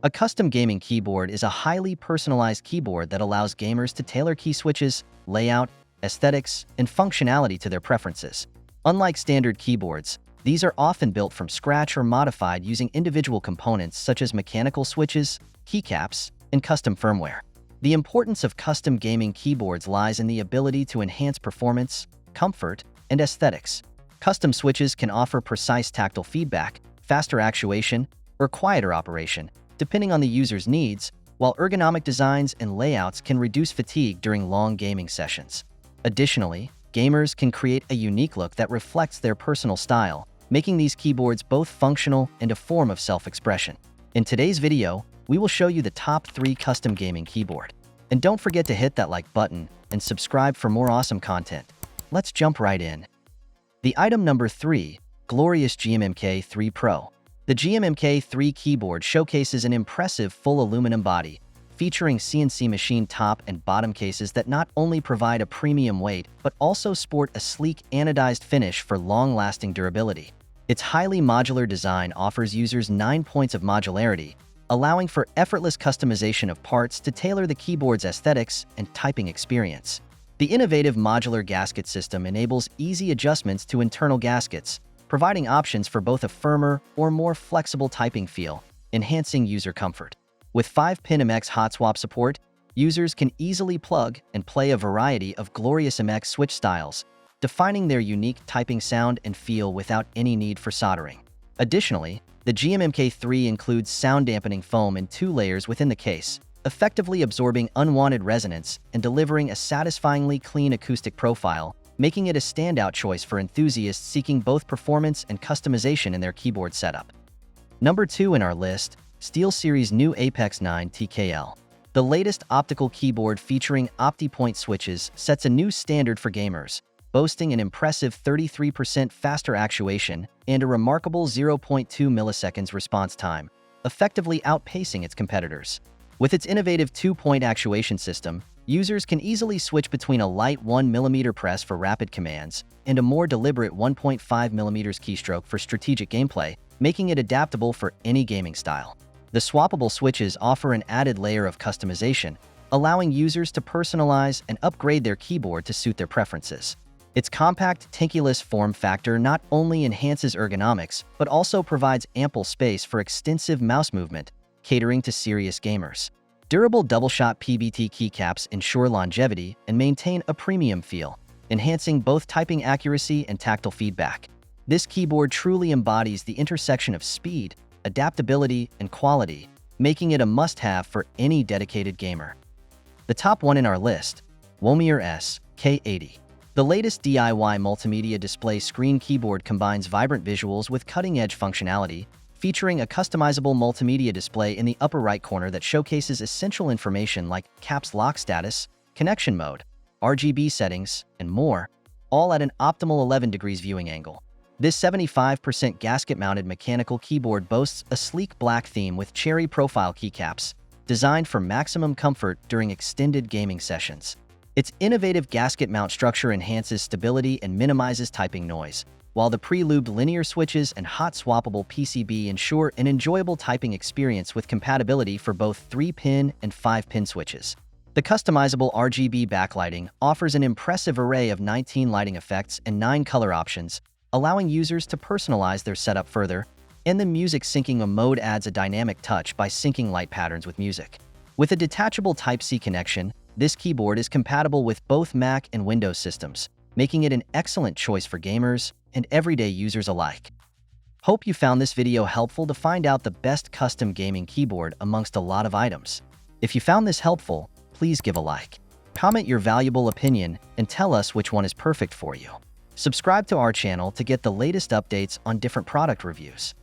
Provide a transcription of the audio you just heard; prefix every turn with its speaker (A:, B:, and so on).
A: A custom gaming keyboard is a highly personalized keyboard that allows gamers to tailor key switches, layout, aesthetics, and functionality to their preferences. Unlike standard keyboards, these are often built from scratch or modified using individual components such as mechanical switches, keycaps, and custom firmware. The importance of custom gaming keyboards lies in the ability to enhance performance, comfort, and aesthetics. Custom switches can offer precise tactile feedback, faster actuation, or quieter operation, depending on the user's needs, while ergonomic designs and layouts can reduce fatigue during long gaming sessions. Additionally, gamers can create a unique look that reflects their personal style, making these keyboards both functional and a form of self-expression. In today's video, we will show you the top 3 custom gaming keyboard. And don't forget to hit that like button and subscribe for more awesome content. Let's jump right in. The item number 3, glorious GMMK 3 Pro. The GMMK 3 keyboard showcases an impressive full aluminum body, featuring CNC machined top and bottom cases that not only provide a premium weight, but also sport a sleek anodized finish for long-lasting durability. Its highly modular design offers users 9 points of modularity, allowing for effortless customization of parts to tailor the keyboard's aesthetics and typing experience. The innovative modular gasket system enables easy adjustments to internal gaskets, providing options for both a firmer or more flexible typing feel, enhancing user comfort. With 5-pin MX hot swap support, users can easily plug and play a variety of glorious MX switch styles, defining their unique typing sound and feel without any need for soldering. Additionally, the GMMK 3 includes sound dampening foam in 2 layers within the case, effectively absorbing unwanted resonance and delivering a satisfyingly clean acoustic profile, making it a standout choice for enthusiasts seeking both performance and customization in their keyboard setup. Number 2 in our list, SteelSeries New Apex 9 TKL. The latest optical keyboard featuring OptiPoint switches sets a new standard for gamers, boasting an impressive 33% faster actuation and a remarkable 0.2 milliseconds response time, effectively outpacing its competitors. With its innovative 2-point actuation system, users can easily switch between a light 1mm press for rapid commands and a more deliberate 1.5mm keystroke for strategic gameplay, making it adaptable for any gaming style. The swappable switches offer an added layer of customization, allowing users to personalize and upgrade their keyboard to suit their preferences. Its compact, tankless form factor not only enhances ergonomics, but also provides ample space for extensive mouse movement, catering to serious gamers. Durable double-shot PBT keycaps ensure longevity and maintain a premium feel, enhancing both typing accuracy and tactile feedback. This keyboard truly embodies the intersection of speed, adaptability, and quality, making it a must-have for any dedicated gamer. The top 1 in our list, Womier S-K80. The latest DIY multimedia display screen keyboard combines vibrant visuals with cutting-edge functionality, featuring a customizable multimedia display in the upper right corner that showcases essential information like caps lock status, connection mode, RGB settings, and more, all at an optimal 11 degrees viewing angle. This 75% gasket-mounted mechanical keyboard boasts a sleek black theme with cherry profile keycaps, designed for maximum comfort during extended gaming sessions. Its innovative gasket mount structure enhances stability and minimizes typing noise, while the pre-lubed linear switches and hot swappable PCB ensure an enjoyable typing experience with compatibility for both 3-pin and 5-pin switches. The customizable RGB backlighting offers an impressive array of 19 lighting effects and 9 color options, allowing users to personalize their setup further, and the music syncing mode adds a dynamic touch by syncing light patterns with music. With a detachable Type-C connection, this keyboard is compatible with both Mac and Windows systems, making it an excellent choice for gamers and everyday users alike. Hope you found this video helpful to find out the best custom gaming keyboard amongst a lot of items. If you found this helpful, please give a like. Comment your valuable opinion and tell us which one is perfect for you. Subscribe to our channel to get the latest updates on different product reviews.